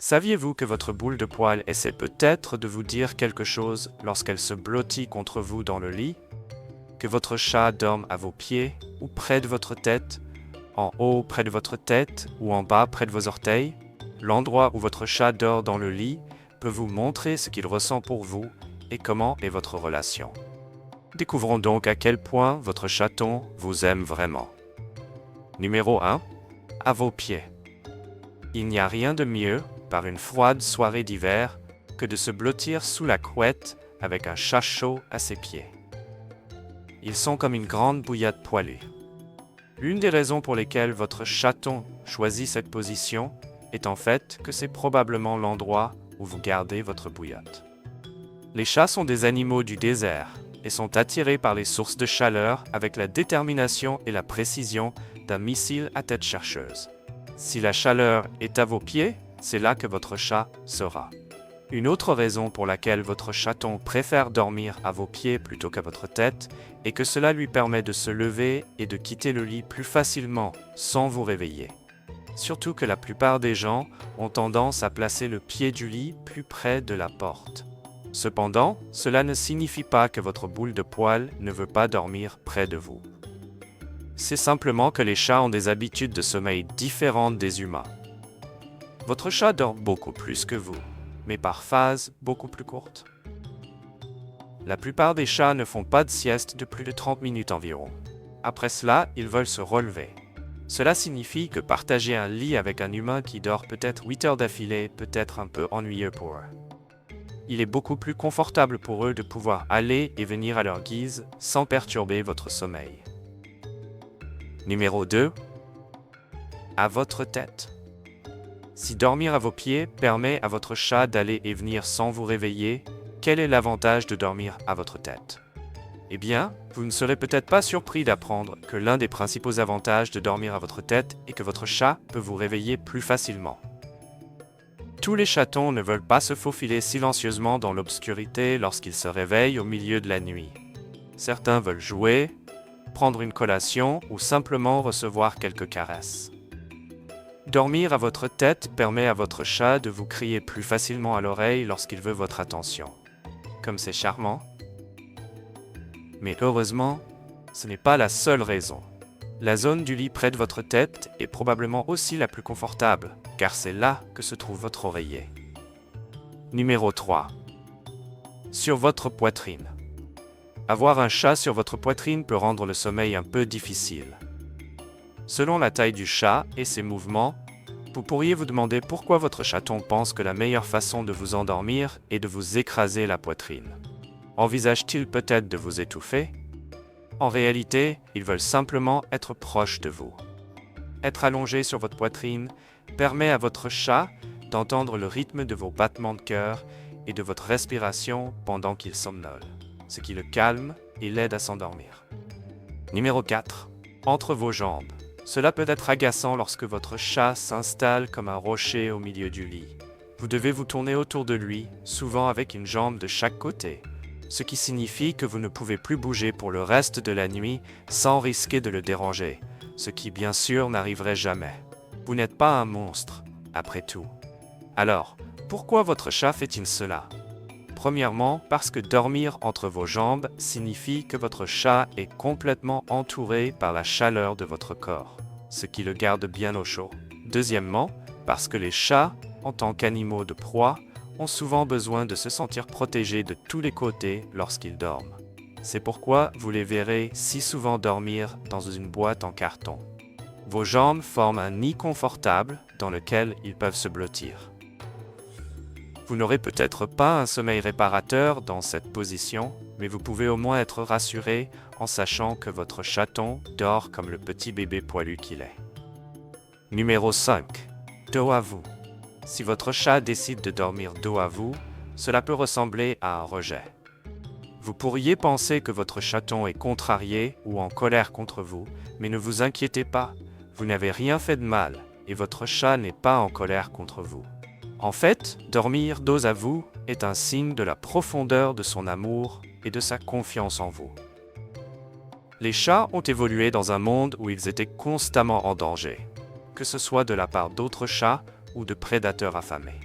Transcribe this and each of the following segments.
Saviez-vous que votre boule de poil essaie peut-être de vous dire quelque chose lorsqu'elle se blottit contre vous dans le lit? Que votre chat dorme à vos pieds ou près de votre tête, en haut près de votre tête ou en bas près de vos orteils? L'endroit où votre chat dort dans le lit peut vous montrer ce qu'il ressent pour vous et comment est votre relation. Découvrons donc à quel point votre chaton vous aime vraiment. Numéro 1. À vos pieds. Il n'y a rien de mieux, par une froide soirée d'hiver, que de se blottir sous la couette avec un chat chaud à ses pieds. Ils sont comme une grande bouillotte poilue. L'une des raisons pour lesquelles votre chaton choisit cette position est en fait que c'est probablement l'endroit où vous gardez votre bouillotte. Les chats sont des animaux du désert et sont attirés par les sources de chaleur avec la détermination et la précision d'un missile à tête chercheuse. Si la chaleur est à vos pieds, c'est là que votre chat sera. Une autre raison pour laquelle votre chaton préfère dormir à vos pieds plutôt qu'à votre tête est que cela lui permet de se lever et de quitter le lit plus facilement sans vous réveiller. Surtout que la plupart des gens ont tendance à placer le pied du lit plus près de la porte. Cependant, cela ne signifie pas que votre boule de poil ne veut pas dormir près de vous. C'est simplement que les chats ont des habitudes de sommeil différentes des humains. Votre chat dort beaucoup plus que vous, mais par phases beaucoup plus courtes. La plupart des chats ne font pas de sieste de plus de 30 minutes environ. Après cela, ils veulent se relever. Cela signifie que partager un lit avec un humain qui dort peut-être 8 heures d'affilée peut être un peu ennuyeux pour eux. Il est beaucoup plus confortable pour eux de pouvoir aller et venir à leur guise sans perturber votre sommeil. Numéro 2. À votre tête. Si dormir à vos pieds permet à votre chat d'aller et venir sans vous réveiller, quel est l'avantage de dormir à votre tête? Eh bien, vous ne serez peut-être pas surpris d'apprendre que l'un des principaux avantages de dormir à votre tête est que votre chat peut vous réveiller plus facilement. Tous les chatons ne veulent pas se faufiler silencieusement dans l'obscurité lorsqu'ils se réveillent au milieu de la nuit. Certains veulent jouer, prendre une collation ou simplement recevoir quelques caresses. Dormir à votre tête permet à votre chat de vous crier plus facilement à l'oreille lorsqu'il veut votre attention. Comme c'est charmant. Mais heureusement, ce n'est pas la seule raison. La zone du lit près de votre tête est probablement aussi la plus confortable, car c'est là que se trouve votre oreiller. Numéro 3. Sur votre poitrine. Avoir un chat sur votre poitrine peut rendre le sommeil un peu difficile. Selon la taille du chat et ses mouvements, vous pourriez vous demander pourquoi votre chaton pense que la meilleure façon de vous endormir est de vous écraser la poitrine. Envisage-t-il peut-être de vous étouffer? En réalité, ils veulent simplement être proches de vous. Être allongé sur votre poitrine permet à votre chat d'entendre le rythme de vos battements de cœur et de votre respiration pendant qu'il somnole, ce qui le calme et l'aide à s'endormir. Numéro 4. Entre vos jambes. Cela peut être agaçant lorsque votre chat s'installe comme un rocher au milieu du lit. Vous devez vous tourner autour de lui, souvent avec une jambe de chaque côté, ce qui signifie que vous ne pouvez plus bouger pour le reste de la nuit sans risquer de le déranger, ce qui bien sûr n'arriverait jamais. Vous n'êtes pas un monstre, après tout. Alors, pourquoi votre chat fait-il cela? Premièrement, parce que dormir entre vos jambes signifie que votre chat est complètement entouré par la chaleur de votre corps, ce qui le garde bien au chaud. Deuxièmement, parce que les chats, en tant qu'animaux de proie, ont souvent besoin de se sentir protégés de tous les côtés lorsqu'ils dorment. C'est pourquoi vous les verrez si souvent dormir dans une boîte en carton. Vos jambes forment un nid confortable dans lequel ils peuvent se blottir. Vous n'aurez peut-être pas un sommeil réparateur dans cette position, mais vous pouvez au moins être rassuré en sachant que votre chaton dort comme le petit bébé poilu qu'il est. Numéro 5. Dos à vous. Si votre chat décide de dormir dos à vous, cela peut ressembler à un rejet. Vous pourriez penser que votre chaton est contrarié ou en colère contre vous, mais ne vous inquiétez pas, vous n'avez rien fait de mal et votre chat n'est pas en colère contre vous. En fait, dormir dos à vous est un signe de la profondeur de son amour et de sa confiance en vous. Les chats ont évolué dans un monde où ils étaient constamment en danger, que ce soit de la part d'autres chats ou de prédateurs affamés.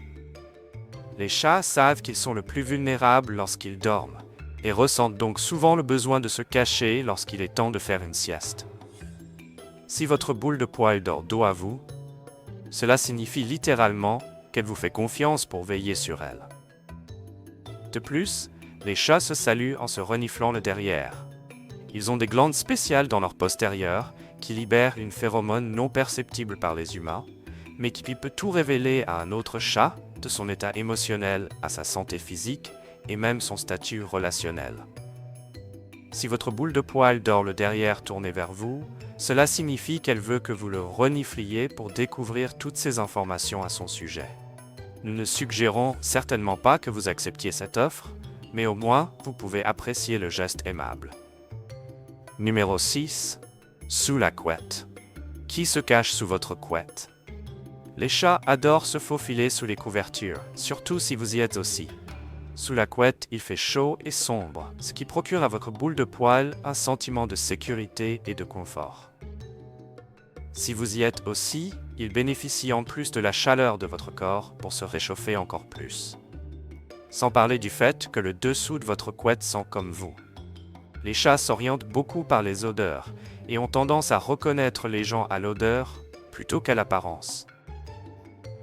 Les chats savent qu'ils sont le plus vulnérables lorsqu'ils dorment, et ressentent donc souvent le besoin de se cacher lorsqu'il est temps de faire une sieste. Si votre boule de poil dort dos à vous, cela signifie littéralement qu'elle vous fait confiance pour veiller sur elle. De plus, les chats se saluent en se reniflant le derrière. Ils ont des glandes spéciales dans leur postérieur qui libèrent une phéromone non perceptible par les humains, mais qui peut tout révéler à un autre chat, de son état émotionnel à sa santé physique et même son statut relationnel. Si votre boule de poil dort le derrière tourné vers vous, cela signifie qu'elle veut que vous le renifliez pour découvrir toutes ces informations à son sujet. Nous ne suggérons certainement pas que vous acceptiez cette offre, mais au moins vous pouvez apprécier le geste aimable. Numéro 6. Sous la couette. Qui se cache sous votre couette? Les chats adorent se faufiler sous les couvertures, surtout si vous y êtes aussi. Sous la couette, il fait chaud et sombre, ce qui procure à votre boule de poil un sentiment de sécurité et de confort. Si vous y êtes aussi, il bénéficie en plus de la chaleur de votre corps pour se réchauffer encore plus. Sans parler du fait que le dessous de votre couette sent comme vous. Les chats s'orientent beaucoup par les odeurs et ont tendance à reconnaître les gens à l'odeur plutôt qu'à l'apparence.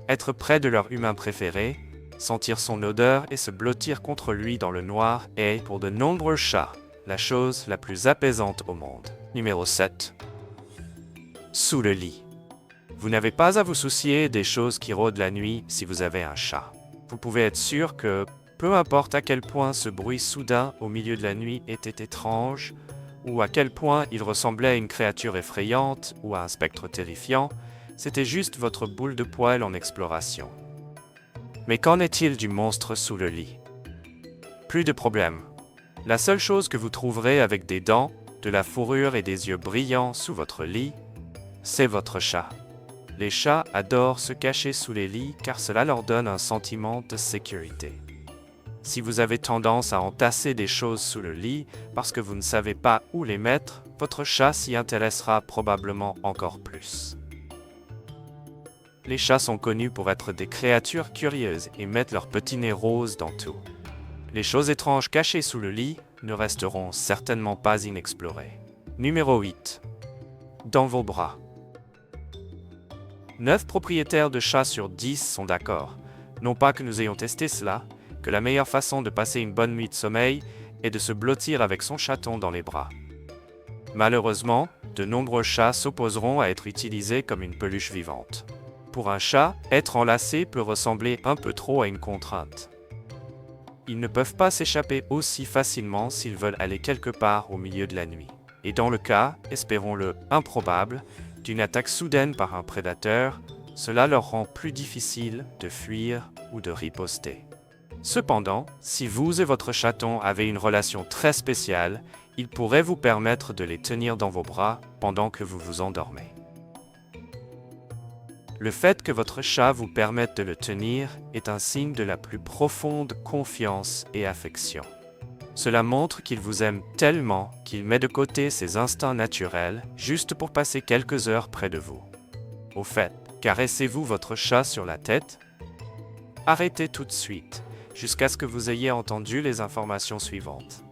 Être près de leur humain préféré, sentir son odeur et se blottir contre lui dans le noir est, pour de nombreux chats, la chose la plus apaisante au monde. Numéro 7. Sous le lit. Vous n'avez pas à vous soucier des choses qui rôdent la nuit si vous avez un chat. Vous pouvez être sûr que, peu importe à quel point ce bruit soudain au milieu de la nuit était étrange, ou à quel point il ressemblait à une créature effrayante ou à un spectre terrifiant, c'était juste votre boule de poil en exploration. Mais qu'en est-il du monstre sous le lit? Plus de problème. La seule chose que vous trouverez avec des dents, de la fourrure et des yeux brillants sous votre lit, c'est votre chat. Les chats adorent se cacher sous les lits car cela leur donne un sentiment de sécurité. Si vous avez tendance à entasser des choses sous le lit parce que vous ne savez pas où les mettre, votre chat s'y intéressera probablement encore plus. Les chats sont connus pour être des créatures curieuses et mettent leur petit nez rose dans tout. Les choses étranges cachées sous le lit ne resteront certainement pas inexplorées. Numéro 8. Dans vos bras. 9 propriétaires de chats sur 10 sont d'accord, non pas que nous ayons testé cela, que la meilleure façon de passer une bonne nuit de sommeil est de se blottir avec son chaton dans les bras. Malheureusement, de nombreux chats s'opposeront à être utilisés comme une peluche vivante. Pour un chat, être enlacé peut ressembler un peu trop à une contrainte. Ils ne peuvent pas s'échapper aussi facilement s'ils veulent aller quelque part au milieu de la nuit. Et dans le cas, espérons-le improbable, d'une attaque soudaine par un prédateur, cela leur rend plus difficile de fuir ou de riposter. Cependant, si vous et votre chaton avez une relation très spéciale, il pourrait vous permettre de les tenir dans vos bras pendant que vous vous endormez. Le fait que votre chat vous permette de le tenir est un signe de la plus profonde confiance et affection. Cela montre qu'il vous aime tellement qu'il met de côté ses instincts naturels juste pour passer quelques heures près de vous. Au fait, caressez-vous votre chat sur la tête? Arrêtez tout de suite, jusqu'à ce que vous ayez entendu les informations suivantes.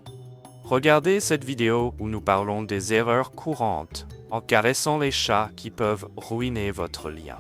Regardez cette vidéo où nous parlons des erreurs courantes en caressant les chats qui peuvent ruiner votre lien.